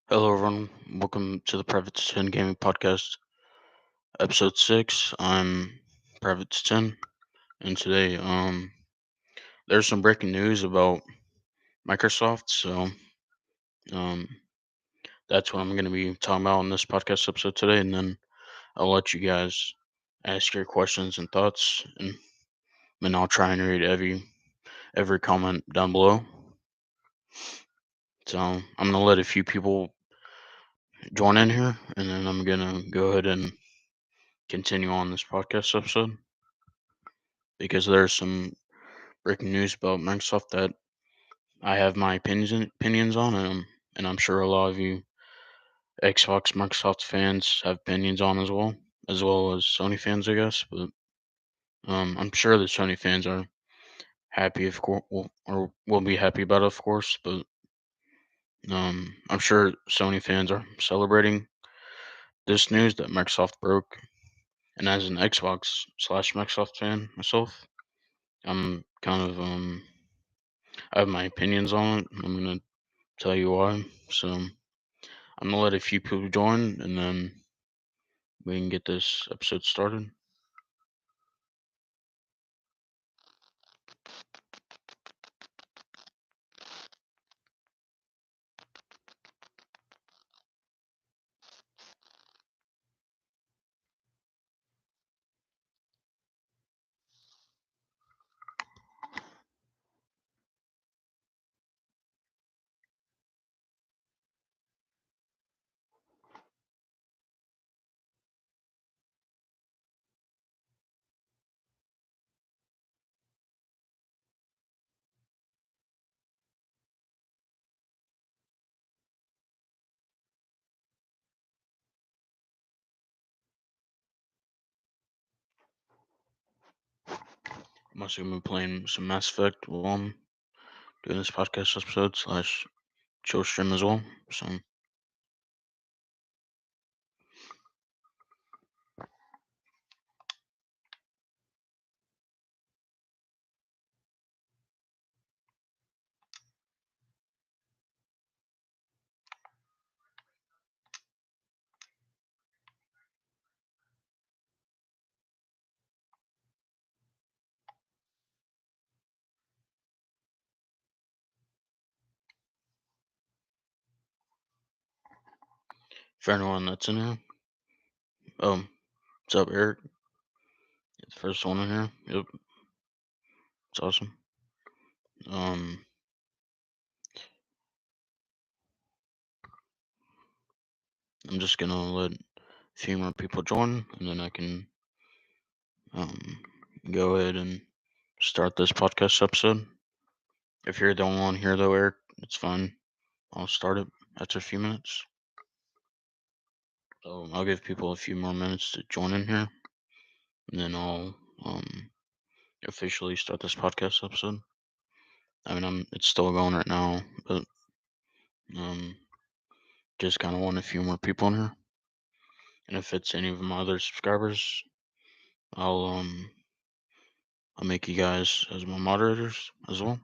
Hello, everyone. Welcome to the Private 10 Gaming Podcast, Episode 6. I'm Private 10, and today, there's some breaking news about Microsoft, so, um, that's what I'm going to be talking about in this podcast episode today, and then I'll let you guys ask your questions and thoughts, and then I'll try and read every comment down below. So, I'm going to let a few people join in here, and then I'm going to go ahead and continue on this podcast episode because there's some breaking news about Microsoft that I have my opinions on, and I'm sure a lot of you Xbox Microsoft fans have opinions on as well as Sony fans, I guess. But I'm sure the Sony fans are happy, of course, or will be happy about it, of course. But I'm sure Sony fans are celebrating this news that Microsoft broke. And as an Xbox slash Microsoft fan myself, I'm kind of I have my opinions on it. I'm gonna tell you why. So I'm gonna let a few people join, and then we can get this episode started. I'm also gonna be playing some Mass Effect while I'm doing this podcast episode slash chill stream as well. So for anyone that's in here, what's up, Eric? You're the first one in here. Yep, it's awesome. Um, I'm just gonna let a few more people join, and then I can um go ahead and start this podcast episode. If you're the only one here, though, Eric, it's fine. I'll start it after a few minutes. So I'll give people a few more minutes to join in here, and then I'll officially start this podcast episode. I mean, it's still going right now, but um, just kind of want a few more people in here. And if it's any of my other subscribers, I'll um, I'll make you guys as my moderators as well.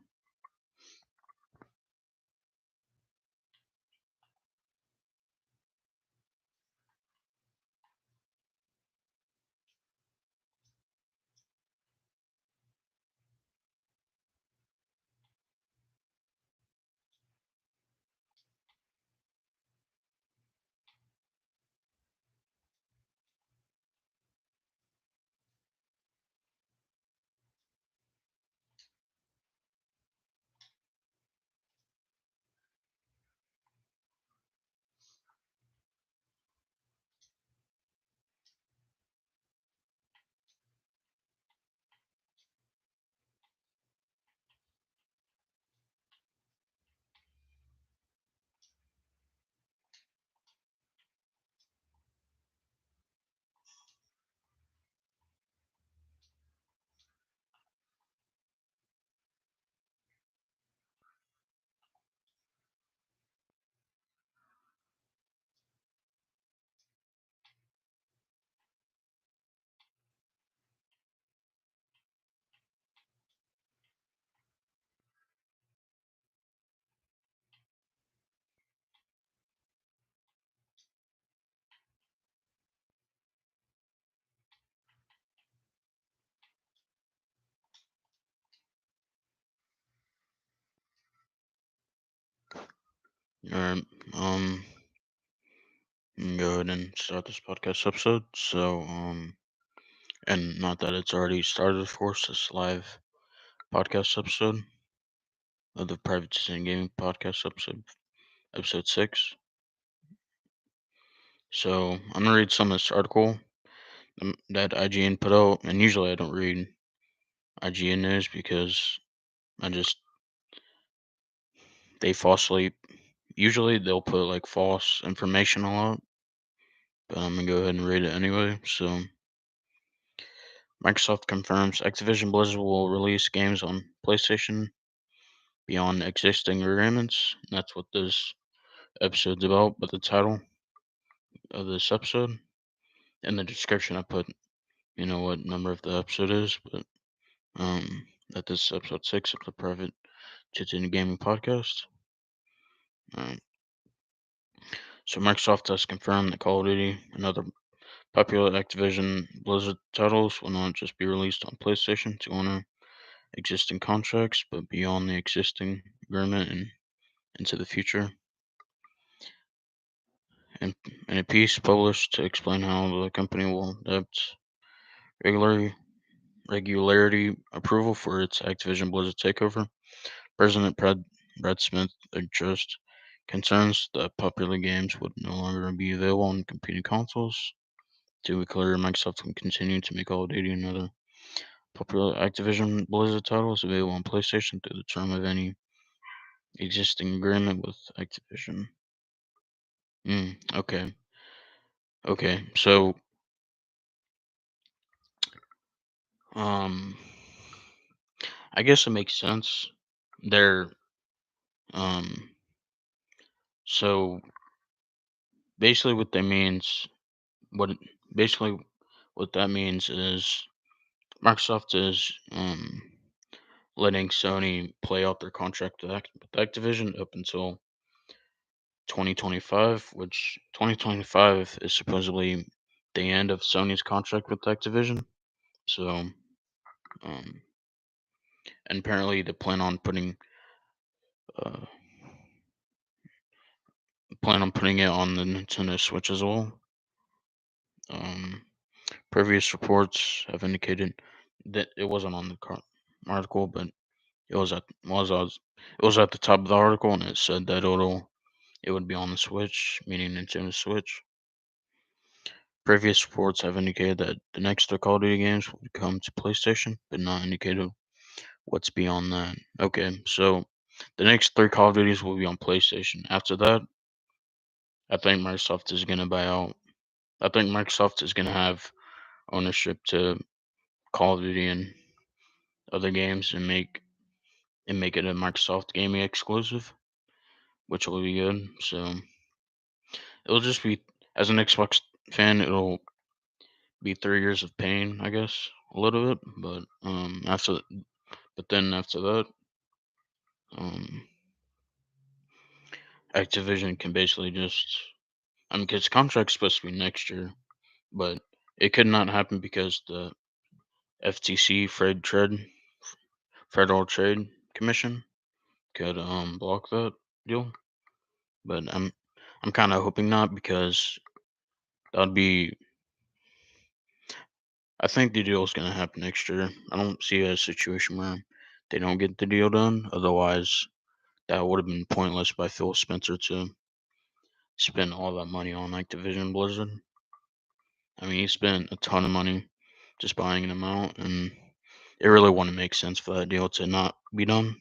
All right. Go ahead and start this podcast episode. And not that it's already started, of course, this live podcast episode of the Private Citizen Gaming Podcast episode 6. So I'm gonna read some of this article that IGN put out, and usually I don't read IGN news because I just they falsely usually they'll put like false information a lot, but I'm gonna go ahead and read it anyway. So Microsoft confirms Activision Blizzard will release games on PlayStation beyond existing agreements. That's what this episode's about. But the title of this episode in the description, I put what number of the episode is, but that this is episode 6 of the Private Chits in Gaming Podcast. Um, so Microsoft has confirmed that Call of Duty and other popular Activision Blizzard titles will not just be released on PlayStation to honor existing contracts, but beyond the existing agreement and into the future. In, in a piece published to explain how the company will adapt regularly regularity approval for its Activision Blizzard takeover, President Brad Smith addressed concerns that popular games would no longer be available on competing consoles. To be clear, Microsoft will continue to make Call of Duty and other popular Activision Blizzard titles available on PlayStation through the term of any existing agreement with Activision. Okay. Okay. So, um, I guess it makes sense. They're um, so basically what that means, what it, basically what that means is Microsoft is letting Sony play out their contract with Activision up until 2025, which 2025 is supposedly the end of Sony's contract with Activision. So, um, and apparently they uh, plan on putting it on the Nintendo Switch as well. Um, Previous reports have indicated that it wasn't on the article, but it was at the top of the article, and it said that it would be on the Switch, meaning Nintendo Switch. Previous reports have indicated that the next three Call of Duty games would come to PlayStation, but not indicated what's beyond that. Okay, so the next three Call of Duties will be on PlayStation. After that, I think Microsoft is gonna buy out. I think Microsoft is gonna have ownership to Call of Duty and other games and make it a Microsoft gaming exclusive, which will be good. So it'll just be as an Xbox fan, it'll be 3 years of pain, I guess, a little bit. But then after that, um, Activision can basically just, I mean, because contract's supposed to be next year, but it could not happen because the FTC, Federal Trade Commission, could block that deal. But I'm kind of hoping not because that'd be. I think the deal is going to happen next year. I don't see a situation where they don't get the deal done. Otherwise, that would have been pointless by Phil Spencer to spend all that money on Activision Blizzard. I mean, he spent a ton of money just buying them out, and it really wouldn't make sense for that deal to not be done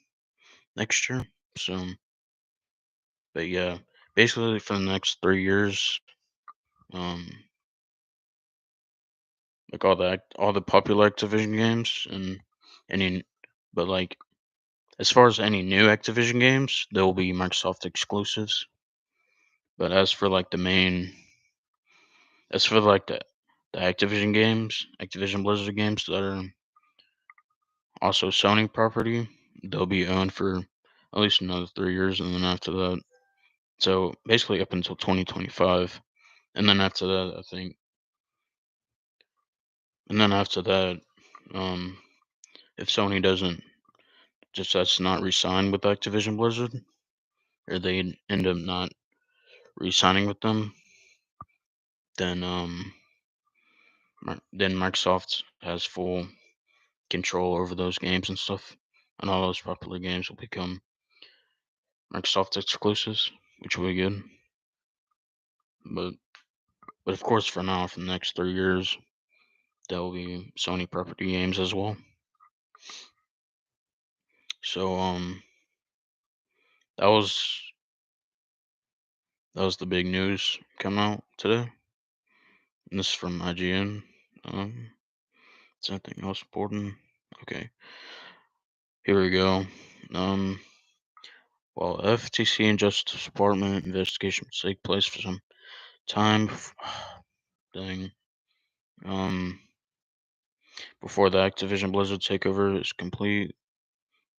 next year. So, but yeah, basically for the next 3 years, um, like all the popular Activision games and any, but like as far as any new Activision games, there will be Microsoft exclusives. But as for like the Activision games, Activision Blizzard games that are also Sony property, they'll be owned for at least another 3 years, and then after that, so basically up until 2025, and then after that, I think, and then after that, um, if Sony doesn't just that's not re-signed with Activision Blizzard, or they end up not re-signing with them, then then Microsoft has full control over those games and stuff, and all those popular games will become Microsoft exclusives, which will be good. But of course, for now, for the next 3 years, there will be Sony property games as well. So that was the big news coming out today. And this is from IGN. Is anything else important? Okay, here we go. Um, while FTC and Justice Department investigation will take place for some time, dang, before the Activision Blizzard takeover is complete,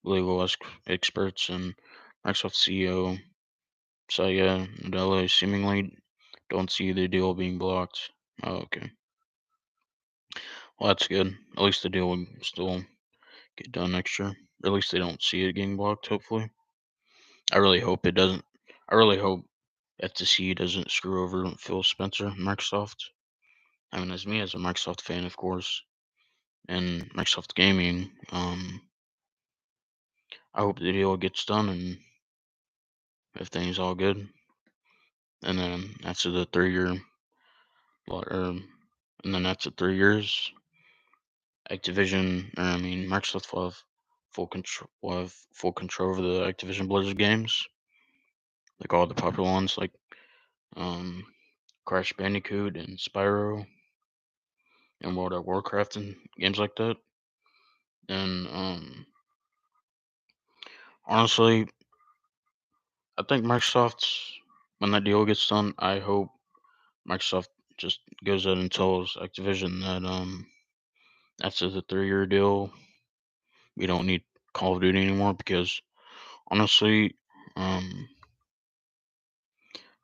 legal experts and Microsoft CEO Satya Nadella seemingly don't see the deal being blocked. Oh, okay. Well, that's good. At least the deal will still get done next year. Or at least they don't see it getting blocked, hopefully. I really hope it doesn't. I really hope FTC doesn't screw over Phil Spencer and Microsoft. I mean, as me as a Microsoft fan, of course, and Microsoft Gaming, I hope the deal gets done and everything's all good. And then after the 3 year, and then after 3 years, Microsoft will have full control over the Activision Blizzard games, like all the popular ones, like um, Crash Bandicoot and Spyro and World of Warcraft and games like that. And honestly, I think Microsoft's when that deal gets done, I hope Microsoft just goes out and tells Activision that after the 3 year deal, we don't need Call of Duty anymore because honestly, um,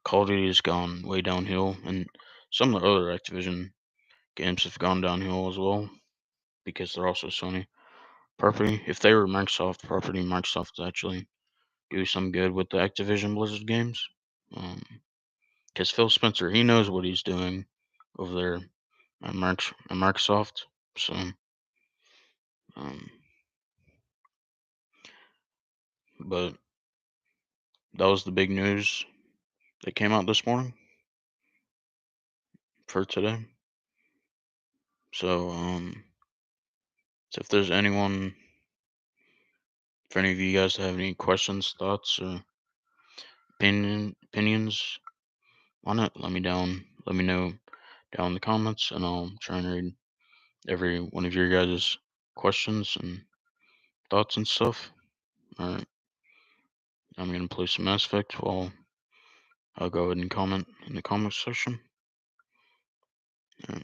Call of Duty has gone way downhill, and some of the other Activision games have gone downhill as well because they're also Sony property. If they were Microsoft property, Microsoft would actually do some good with the Activision Blizzard games. Because Phil Spencer, he knows what he's doing over there at Microsoft. So, um, but that was the big news that came out this morning for today. So, so if there's anyone, if any of you guys have any questions, thoughts, or opinions on it, let me know down in the comments, and I'll try and read every one of your guys' questions and thoughts and stuff. All right, I'm gonna play some Mass Effect while I'll go ahead and comment in the comment section. All right.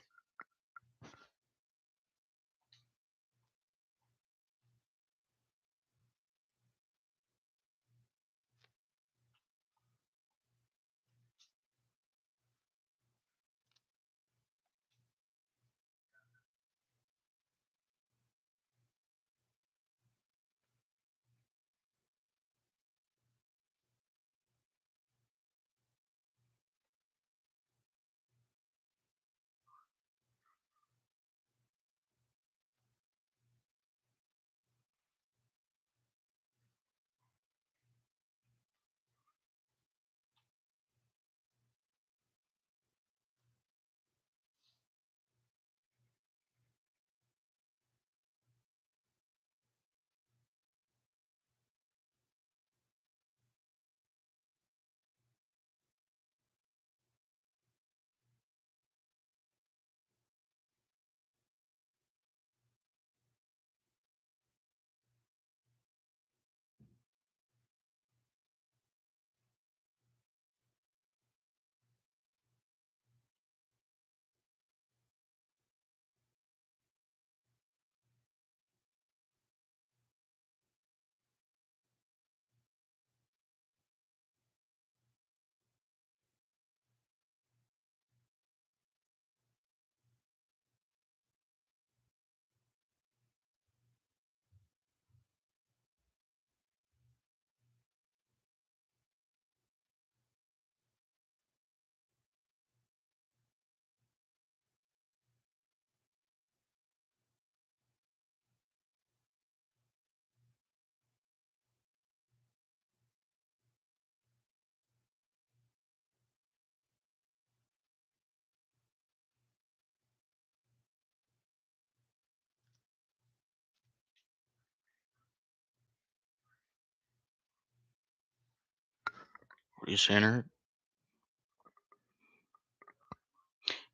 What are you saying, Eric?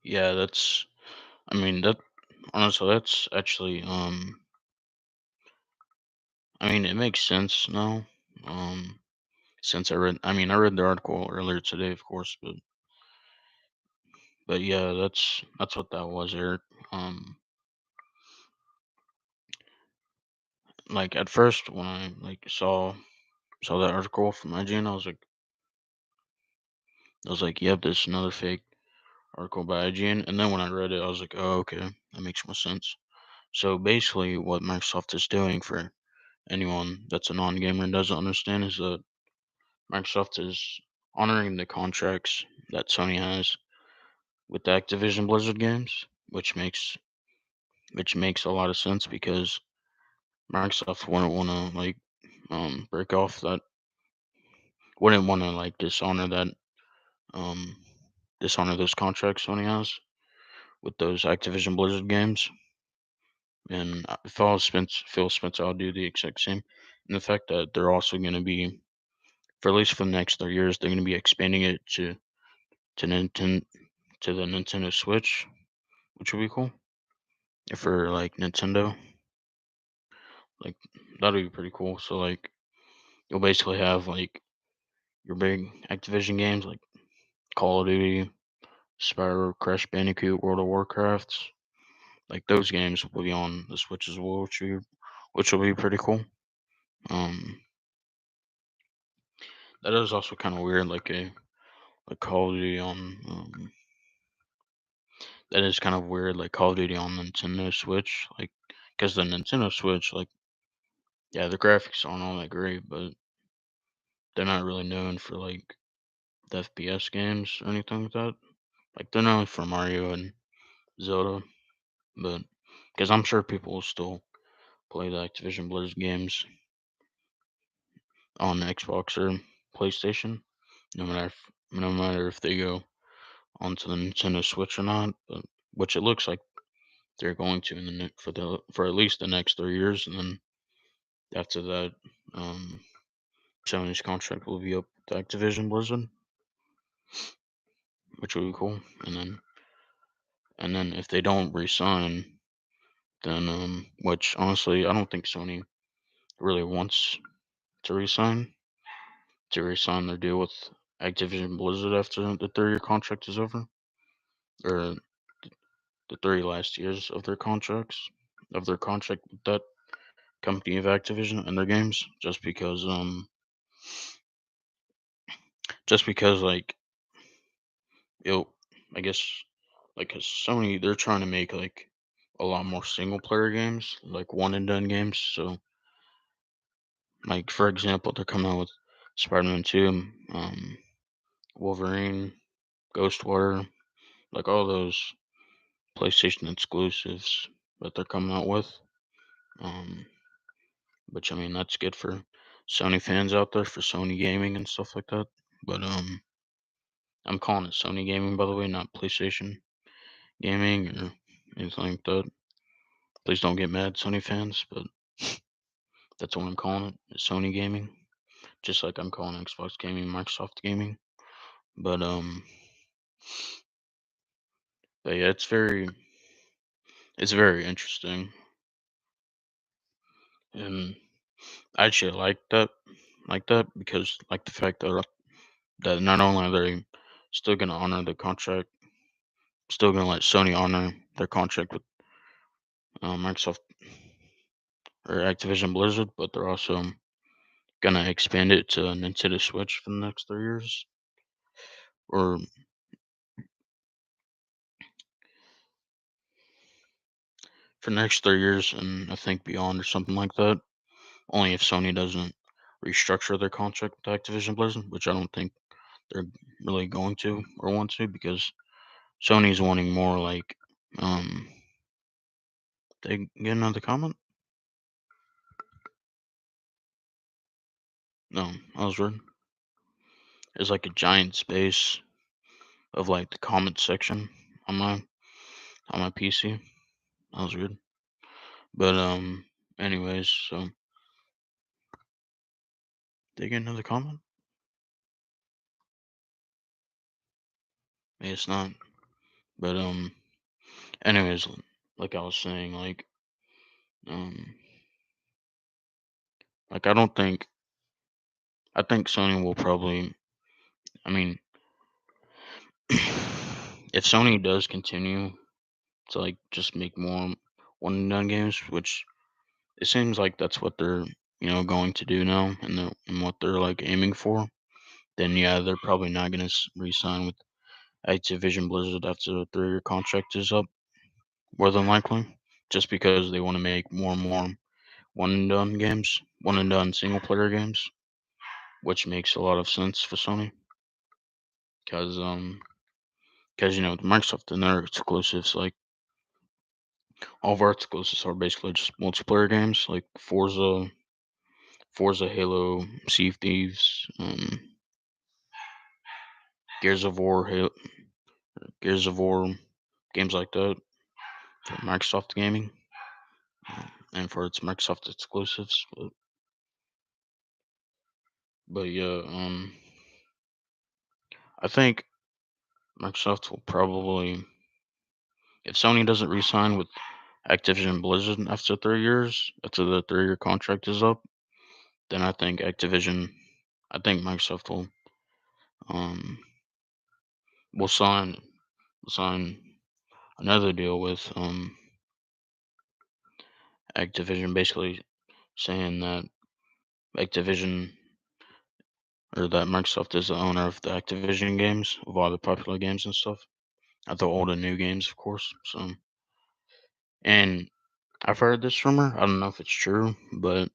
Yeah, that's. I mean, that honestly, that's actually. I mean, it makes sense now. Um, since I read. I mean, I read the article earlier today, of course, but yeah, that's what that was, Eric. Um, like at first when I like saw that article from IGN, I was like, yep, this is another fake article by IGN. And then when I read it, I was like, oh, okay, that makes more sense. So basically, what Microsoft is doing, for anyone that's a non-gamer and doesn't understand, is that Microsoft is honoring the contracts that Sony has with the Activision Blizzard games, which makes a lot of sense because Microsoft wouldn't want to like break off that, wouldn't want to like um dishonor those contracts Sony has with those Activision Blizzard games. And Phil Spencer, I'll do the exact same. And the fact that they're also going to be, for at least for the next 3 years, they're going to be expanding it to Nintendo, to the Nintendo Switch, which would be cool. If for like Nintendo, like that'd be pretty cool. So like you'll basically have like your big Activision games like Call of Duty, Spyro, Crash Bandicoot, World of Warcraft. Like those games will be on the Switch as well, which will be pretty cool. Um, that is also kind of weird, like Call of Duty on that is kind of weird, like Call of Duty on Nintendo Switch, like because the Nintendo Switch, like yeah, the graphics aren't all that great, but they're not really known for like the FPS games or anything like that. Like they're known for Mario and Zelda, but because I'm sure people will still play the Activision Blizzard games on Xbox or PlayStation, no matter if they go onto the Nintendo Switch or not. But which it looks like they're going to in the for at least the next 3 years, and then after that, um, Sony's contract will be up to Activision Blizzard, which will be cool. And then if they don't resign, then which honestly I don't think Sony really wants to resign their deal with Activision Blizzard after the 3 year contract is over, or the 3 last years of their contract with that company of Activision and their games, just because like it, I guess like 'cause Sony, they're trying to make like a lot more single player games, like one and done games. So like for example, they're coming out with Spider-Man 2, Wolverine, Ghostwire, like all those PlayStation exclusives that they're coming out with. Um, which I mean that's good for Sony fans out there, for Sony gaming and stuff like that. But I'm calling it Sony gaming, by the way, not PlayStation gaming or anything like that. Please don't get mad, Sony fans, but that's what I'm calling it, is Sony gaming. Just like I'm calling Xbox gaming Microsoft gaming. But but yeah, it's very interesting, and I actually like that because like the fact that not only are they still gonna honor the contract, still gonna let Sony honor their contract with Microsoft or Activision Blizzard, but they're also gonna expand it to Nintendo Switch for the next 3 years, or for the next 3 years, and I think beyond or something like that. Only if Sony doesn't restructure their contract with Activision Blizzard, which I don't think they're really going to or want to, because Sony's wanting more like um. They get another comment? No, I was rude. There's like a giant space of like the comment section on my PC. That was rude. But anyways, so, they get another comment? It's not. But anyways, like I was saying, um, like I think Sony will probably. I mean, if Sony does continue to like just make more one and done games, which it seems like that's what they're going to do now, and what they're like aiming for, then yeah, they're probably not gonna re-sign with Activision Blizzard after the 3-year contract is up, more than likely, just because they want to make more and more one and done games, one and done single player games, which makes a lot of sense for Sony, because with Microsoft and their exclusives, like all of our exclusives are basically just multiplayer games, like Forza, Halo, Sea of Thieves, Gears of War, Gears of War, games like that for Microsoft Gaming, and for its Microsoft exclusives. But yeah, I think Microsoft will probably, if Sony doesn't re-sign with Activision Blizzard after 3 years, after the 3-year contract is up, then I think Microsoft um will sign another deal with Activision, basically saying that Activision that Microsoft is the owner of the Activision games, of all the popular games and stuff, of the old and new games, of course. So, and I've heard this rumor. I don't know if it's true, but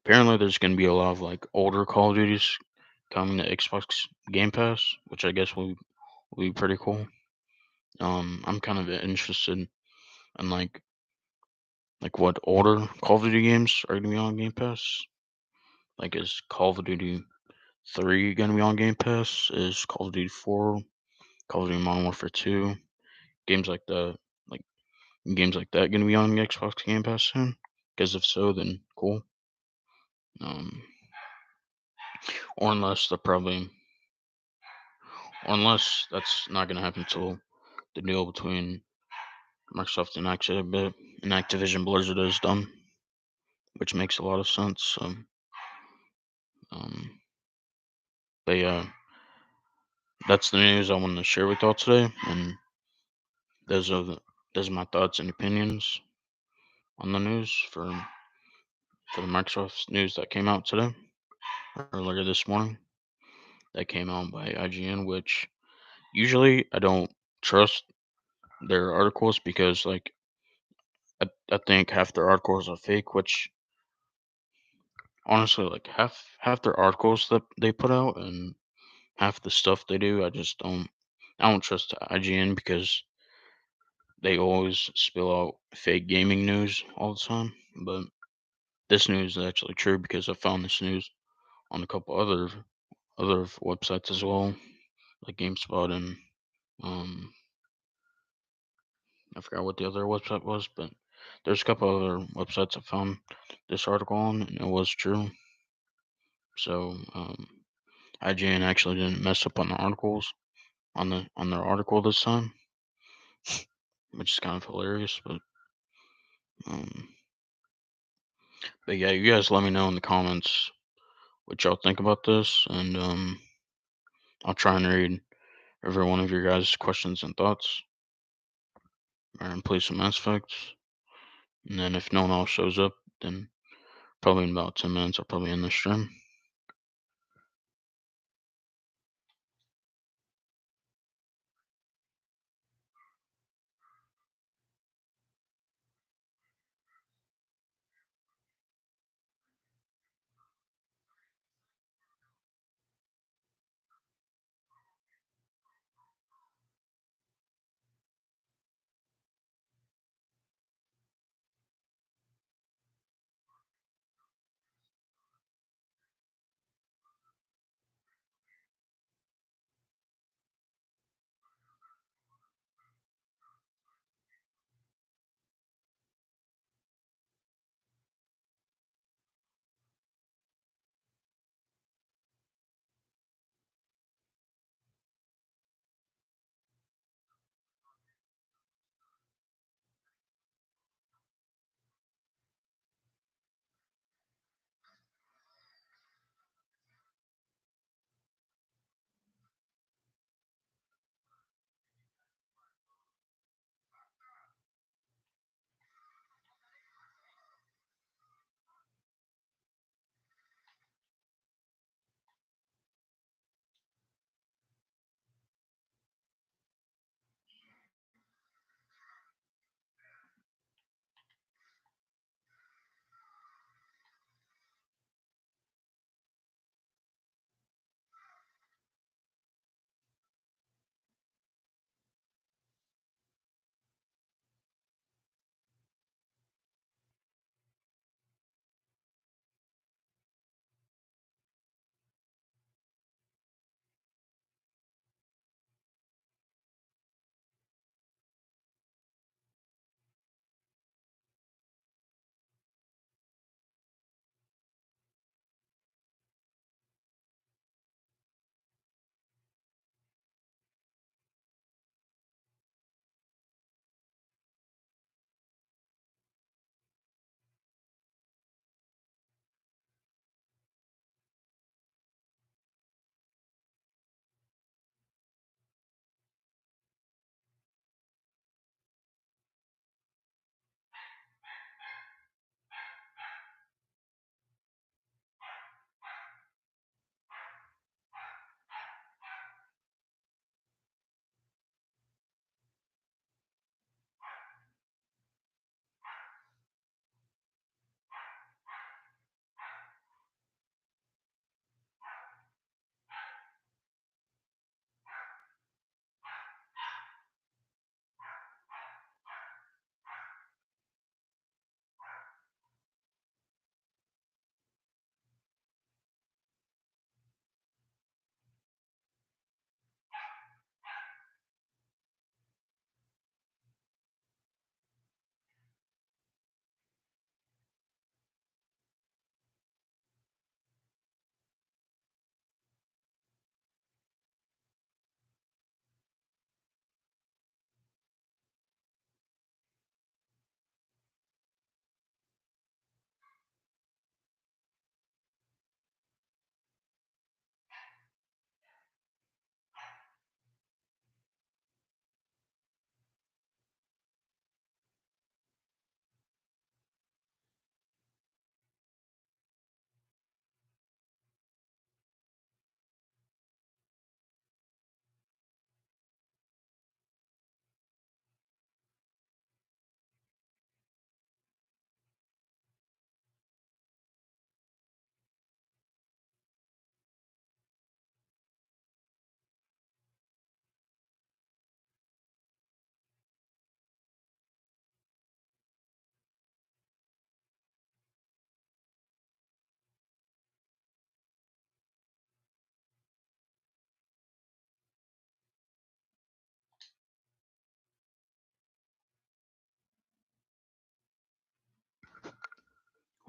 apparently there's going to be a lot of like older Call of Duties coming to Xbox Game Pass, which I guess will be pretty cool. I'm kind of interested in like what older Call of Duty games are going to be on Game Pass. Like, is Call of Duty 3 going to be on Game Pass? Is Call of Duty 4, Call of Duty Modern Warfare 2, games like that, like games like that, going to be on Xbox Game Pass soon? Because if so, then cool. Um, or unless they're probably, or unless that's not going to happen until the deal between Microsoft and Activision Blizzard is done, which makes a lot of sense. Um, but yeah, that's the news I wanted to share with y'all today, and those are those are my thoughts and opinions on the news for the Microsoft news that came out today, earlier this morning. That came out by IGN, which usually I don't trust their articles because I think half their articles are fake, which honestly, like half their articles that they put out and half the stuff they do, I don't trust IGN because they always spill out fake gaming news all the time. But this news is actually true because I found this news on a couple other websites as well, like GameSpot and um I forgot what the other website was, but there's a couple other websites I found this article on, and it was true. So IGN actually didn't mess up on the articles on their article this time, which is kind of hilarious. Um, but yeah, you guys let me know in the comments what y'all think about this, and I'll try and read every one of your guys' questions and thoughts, and play some Mass Effect. And then if no one else shows up, then probably in about 10 minutes I'll probably end the stream.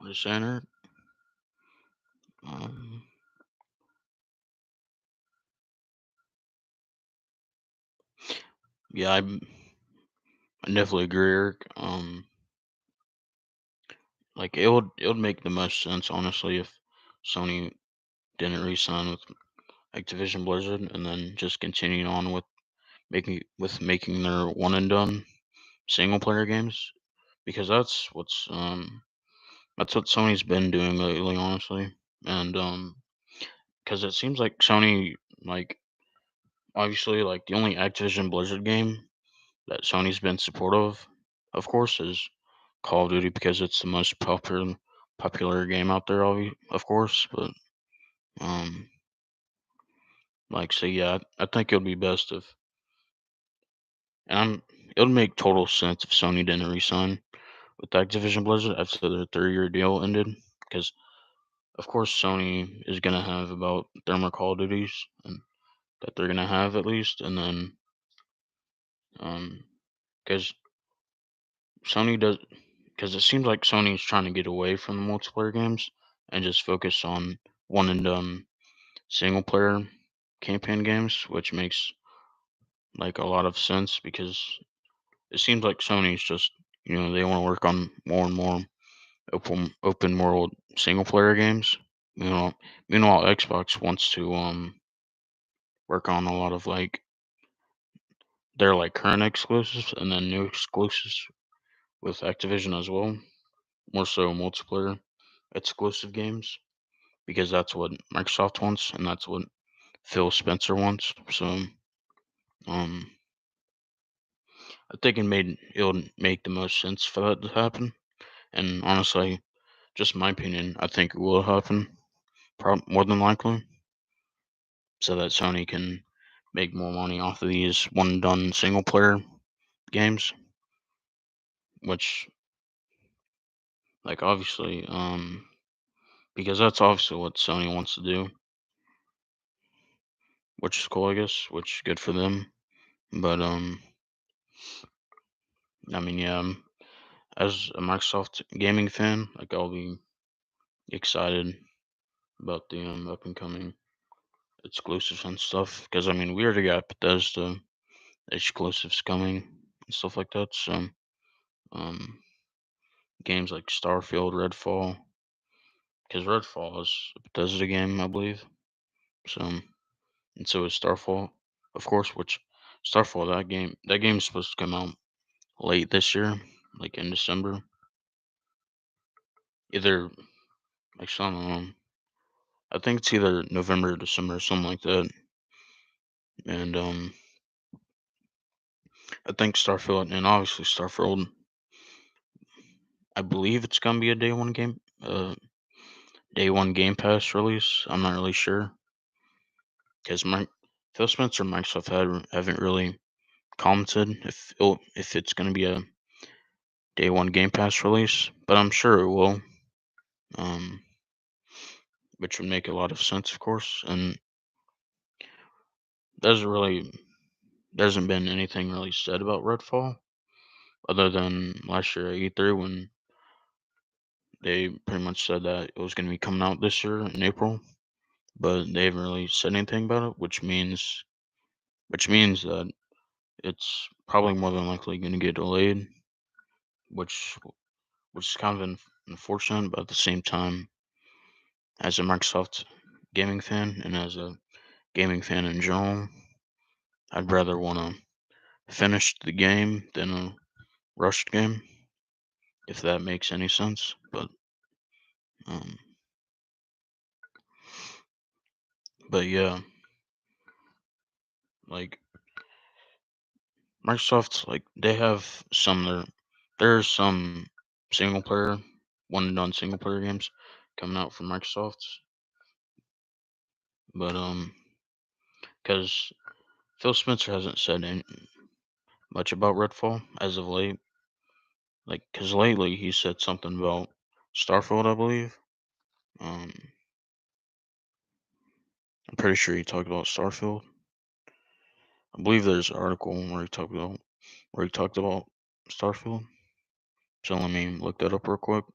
What is saying? Um, yeah, I definitely agree, Eric. Like it would make the most sense, honestly, if Sony didn't re-sign with Activision Blizzard and then just continuing on with making their one and done single player games, because that's what Sony's been doing lately, honestly. And because it seems like Sony, like, obviously, like, the only Activision Blizzard game that Sony's been supportive, of course, is Call of Duty, because it's the most popular game out there, of course. But um, like, so yeah, I think it would be best if, and it would make total sense if Sony didn't resign with Activision Blizzard after their 3-year deal ended, because of course Sony is gonna have about their more Call of Duties and that they're gonna have at least, and then um, because Sony does, because it seems like Sony is trying to get away from the multiplayer games and just focus on one and done single player campaign games, which makes like a lot of sense because it seems like Sony's just, they want to work on more and more open world single player games. You know, meanwhile Xbox wants to work on a lot of like their like current exclusives and then new exclusives with Activision as well. More so multiplayer exclusive games because that's what Microsoft wants and that's what Phil Spencer wants. So um I think it would make the most sense for that to happen. And honestly, just my opinion, I think it will happen more than likely, so that Sony can make more money off of these one and done single player games, which like obviously because that's obviously what Sony wants to do, which is cool, I guess, which is good for them. But I mean, yeah, as a Microsoft gaming fan, like I'll be excited about the up and coming exclusives and stuff. Because I mean, we already got Bethesda exclusives coming and stuff like that. So um, games like Starfield, Redfall, because Redfall is a Bethesda game, I believe. So and so is Starfall, of course. Which Starfall, that game is supposed to come out late this year, like in December. Either actually, I don't know. I think it's either November or December, or something like that. And I think Starfield, and obviously Starfield, I believe it's gonna be a day one Game Pass release. I'm not really sure because Phil Spencer and Microsoft haven't really commented if it's gonna be a day one Game Pass release, but I'm sure it will. Um, which would make a lot of sense, of course. And doesn't really there hasn't been anything really said about Redfall other than last year at E3 when they pretty much said that it was going to be coming out this year in April, but they haven't really said anything about it, which means that it's probably more than likely going to get delayed, which which is kind of unfortunate, but at the same time, as a Microsoft gaming fan and as a gaming fan in general, I'd rather want to finish the game than a rushed game, if that makes any sense. Um, but yeah, like Microsoft's like they have there's some single player one and done single player games coming out from Microsoft, but because Phil Spencer hasn't said much about Redfall as of late, like because lately he said something about Starfield, I believe. Um, I'm pretty sure he talked about Starfield. I believe there's an article where he talked about Starfield. So let me look that up real quick.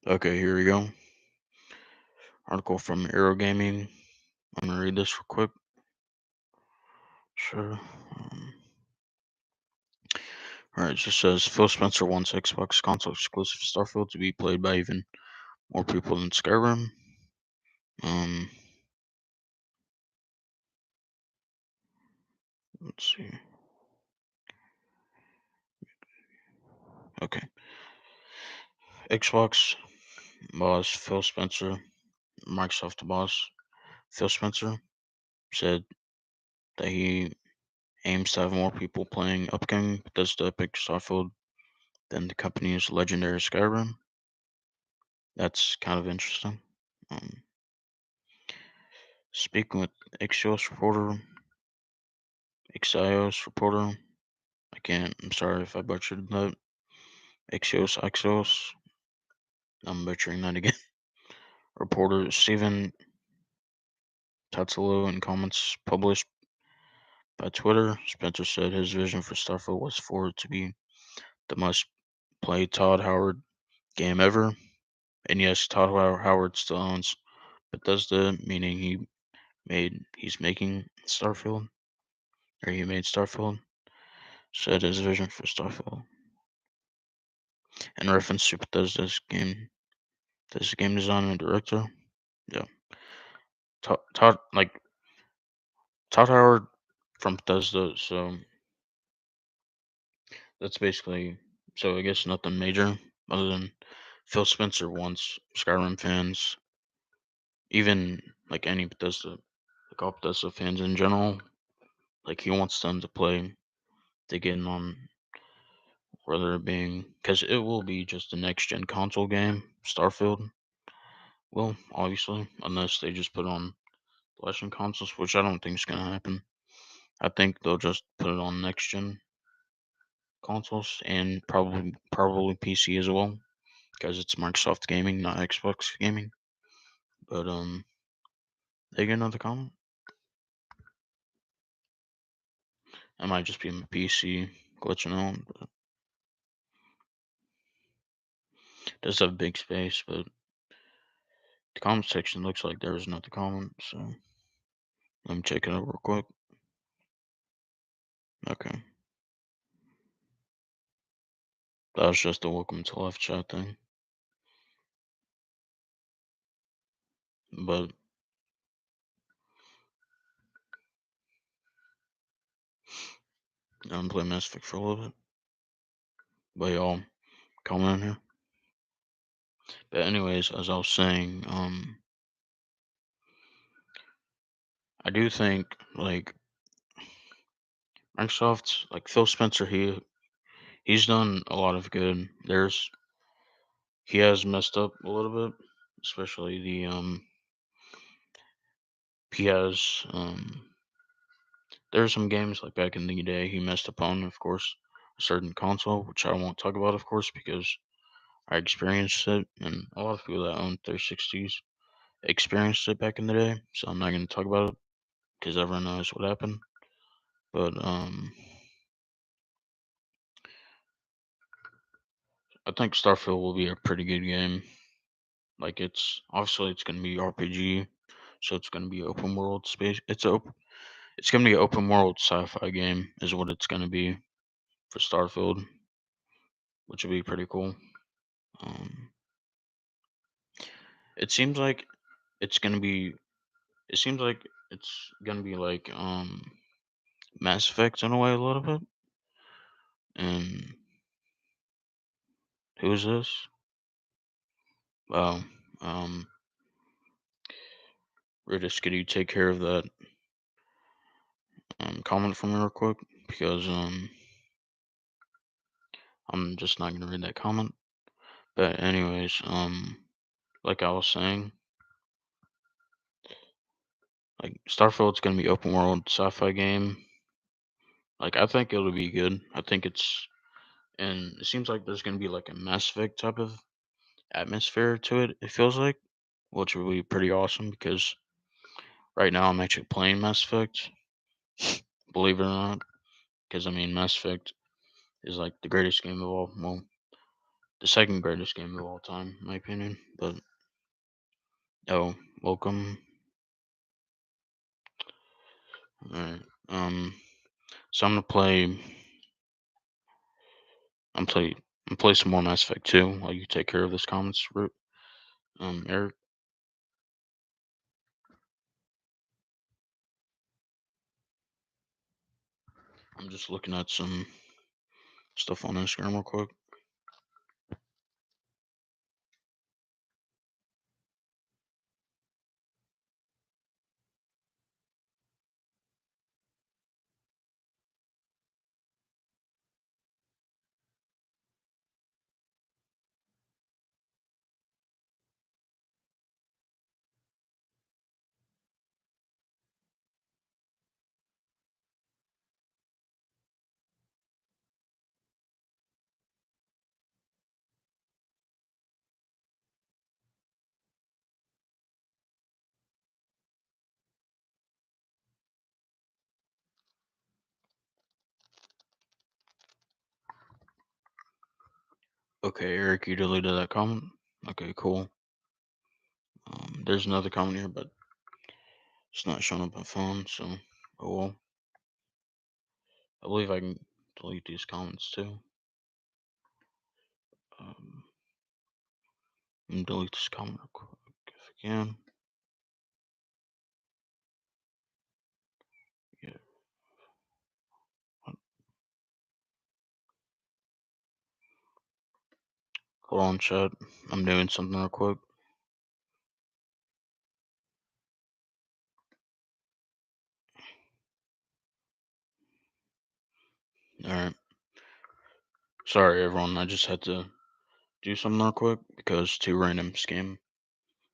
Okay, here we go. Article from Aero Gaming. I'm gonna read this real quick. Sure. All right, it just says Phil Spencer wants Xbox console exclusive Starfield to be played by even more people than Skyrim. Um, let's see. Okay, Xbox boss Phil Spencer, Microsoft boss Phil Spencer said that he aims to have more people playing upcoming Bethesda Epic Starfield than the company's legendary Skyrim. That's kind of interesting. Um, Speaking with Axios reporter, Axios reporter, I can't. I'm sorry if I butchered that. Axios. I'm butchering that again. Reporter Stephen Tatsalo in comments published by Twitter, Spencer said his vision for Starfield was for it to be the most played Todd Howard game ever. And yes, Todd Howard still owns Bethesda, meaning he's making Starfield, or he made Starfield. Said his vision for Starfield in reference to Bethesda's game designer and director. Yeah, like Todd Howard from Bethesda. So that's basically. So I guess nothing major other than Phil Spencer wants Skyrim fans, even like any Bethesda, like all Bethesda fans in general. Like he wants them to play to get in on whether it being because it will be just a next gen console game, Starfield. Well, obviously, unless they just put it on last gen consoles, which I don't think is gonna happen. I think they'll just put it on next gen consoles and probably PC as well because it's Microsoft gaming, not Xbox gaming. But they get another comment. It might just be my PC glitching out. But it does have big space, but the comment section looks like there was another comment. So let me check it out real quick. Okay, that was just a welcome to live chat thing. But I'm playing Mass Effect for a little bit. But y'all comment in here. But anyways, as I was saying, I do think like Microsoft, like Phil Spencer, he's done a lot of good. He has messed up a little bit, especially he has there's some games like back in the day he messed up on, of course, a certain console, which I won't talk about, of course, because I experienced it, and a lot of people that own 360s experienced it back in the day. So I'm not going to talk about it because everyone knows what happened. But I think Starfield will be a pretty good game. Like it's going to be RPG, so it's going to be open world space. It's going to be an open world sci-fi game, is what it's going to be for Starfield, which would be pretty cool. Um, it seems like it's going to be. It seems like it's going to be like Mass Effect in a way a little bit. And who is this? Well, um, Ritis, could you take care of that comment for me real quick? Because I'm just not gonna read that comment. But anyways, like I was saying, like Starfield's gonna be open world sci-fi game. Like I think it'll be good. I think and it seems like there's gonna be like a Mass Effect type of atmosphere to it. It feels like, which would be pretty awesome because right now I'm actually playing Mass Effect. Believe it or not, because I mean Mass Effect is like the greatest game of all. Well, the second greatest game of all time, in my opinion. But oh, welcome. All right. So I'm gonna play. I'm play. I'm play some more Mass Effect 2 while you take care of this comments route. Eric. I'm just looking at some stuff on Instagram real quick. Okay, Eric, you deleted that comment. Okay, cool. There's another comment here, but it's not showing up on phone, so oh well. I believe I can delete these comments too. Um, and delete this comment real quick if I can. Yeah. Hold on, chat. I'm doing something real quick. All right. Sorry, everyone. I just had to do something real quick because two random scam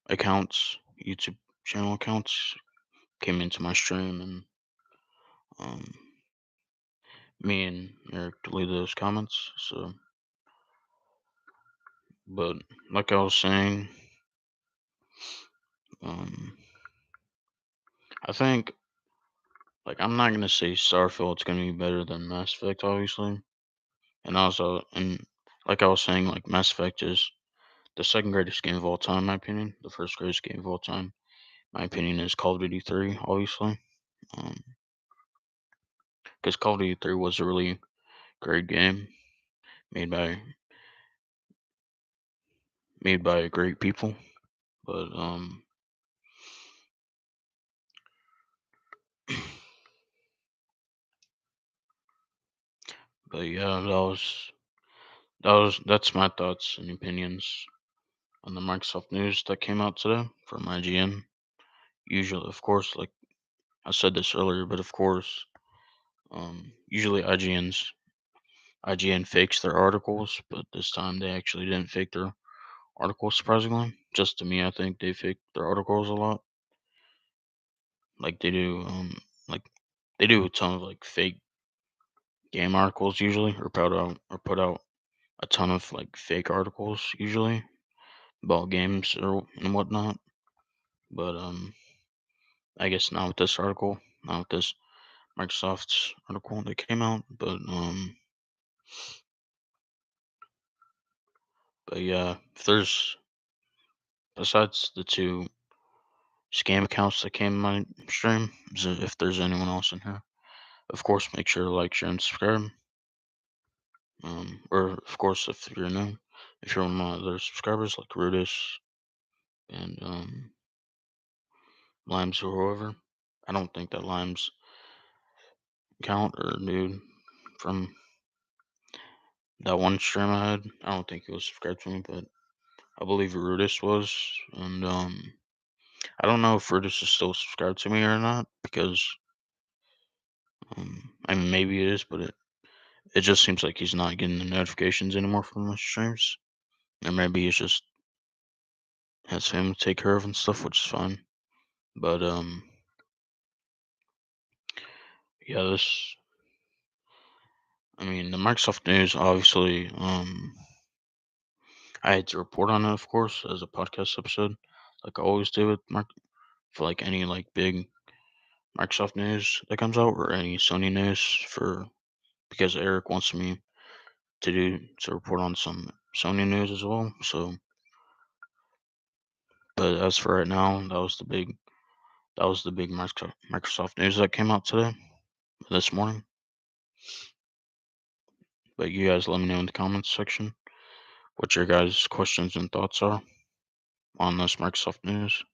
accounts, YouTube channel accounts, came into my stream, and um, me and Eric deleted those comments. So, but like I was saying, um, I think like I'm not gonna say Starfield's gonna be better than Mass Effect, obviously, and also, and like I was saying, like Mass Effect is the second greatest game of all time, in my opinion. The first greatest game of all time, my opinion, is Call of Duty 3, obviously. Um, because Call of Duty 3 was a really great game made by great people. But but yeah, that's my thoughts and opinions on the Microsoft news that came out today from IGN. Usually, of course, like I said this earlier, but of course, usually IGN fakes their articles, but this time they actually didn't fake their articles. Surprisingly, just to me, I think they fake their articles a lot. Like they do, like they do a ton of like fake game articles usually, or put out a ton of like fake articles usually about games or and whatnot. But I guess not with this article, not with this Microsoft's article that came out. But yeah, if there's besides the two scam accounts that came in my stream, if there's anyone else in here, of course make sure to like, share, and subscribe. Or of course if you're new, if you're one of my other subscribers like Rudis and Limes or whoever. I don't think that Limes count or dude from that one stream I had. I don't think he was subscribed to me, but I believe Rudis was. And I don't know if Rudis is still subscribed to me or not because I mean maybe it is, but it just seems like he's not getting the notifications anymore from my streams. Or maybe he's just has him to take care of and stuff, which is fine. But yeah, this I mean the Microsoft news obviously I had to report on it, of course, as a podcast episode, like I always do with for like any like big Microsoft news that comes out or any Sony news for because Eric wants me to report on some Sony news as well. So, but as for right now, that was the big Microsoft news that came out today, this morning. But you guys let me know in the comments section what your guys' questions and thoughts are on this Microsoft news.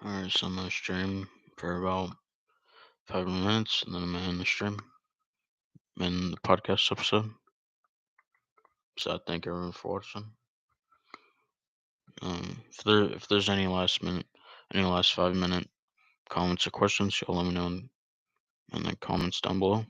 Alright, so I'm gonna stream for about 5 minutes, and then I'm gonna end the stream and the podcast episode. So I thank everyone for watching. If there's any last 5 minute comments or questions, y'all let me know in the comments down below.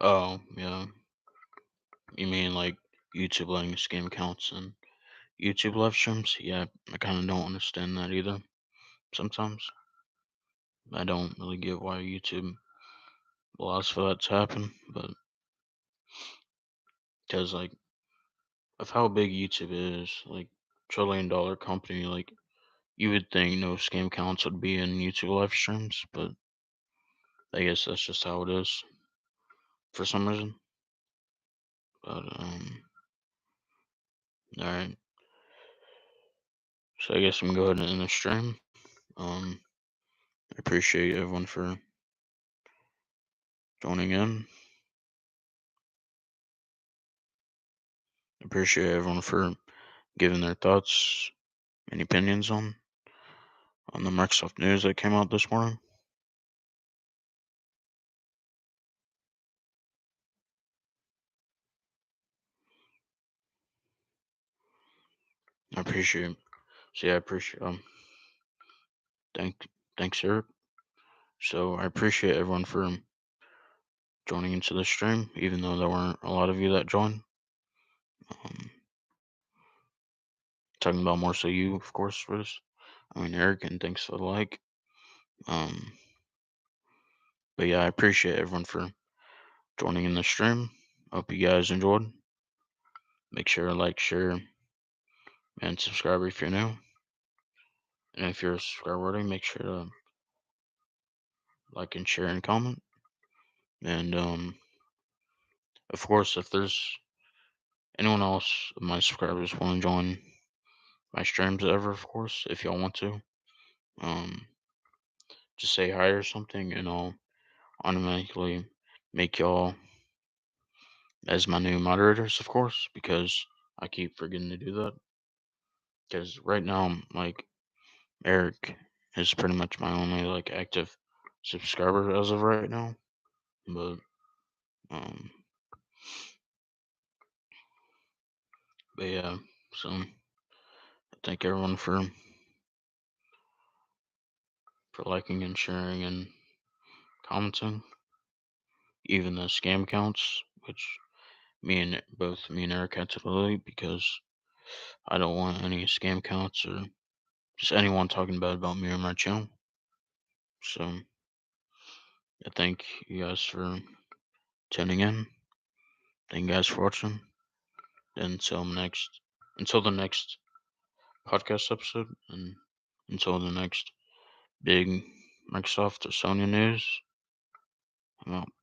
Oh yeah, you mean like YouTube letting scam accounts and YouTube live streams? Yeah, I kind of don't understand that either. Sometimes I don't really get why YouTube allows for that to happen, but because like of how big YouTube is, like $1 trillion company, like you would think no scam accounts would be in YouTube live streams, but I guess that's just how it is for some reason. But all right. So I guess I'm going to go ahead and end the stream. I appreciate everyone for joining in. Appreciate everyone for giving their thoughts and opinions on the Microsoft news that came out this morning. I appreciate. So yeah, I appreciate. Thank thanks, Eric. So I appreciate everyone for joining into the stream, even though there weren't a lot of you that joined. Um, Talking about more so you, of course, for this. I mean, Eric, and thanks for the like. Um, but yeah, I appreciate everyone for joining in the stream. Hope you guys enjoyed. Make sure to like, share, and subscribe if you're new. And if you're a subscriber already, make sure to like and share and comment. And Of course, if there's anyone else of my subscribers want to join my streams ever, of course, if y'all want to, um, just say hi or something, and I'll automatically make y'all as my new moderators, of course, because I keep forgetting to do that. Because right now, like, Eric is pretty much my only like active subscriber as of right now. But um, but yeah, so thank everyone for liking and sharing and commenting, even the scam accounts, which me and Eric had to delete because I don't want any scam accounts or just anyone talking bad about me or my channel. So I thank you guys for tuning in. Thank you guys for watching. Until until the next podcast episode, and until the next big Microsoft or Sony news, I'm out.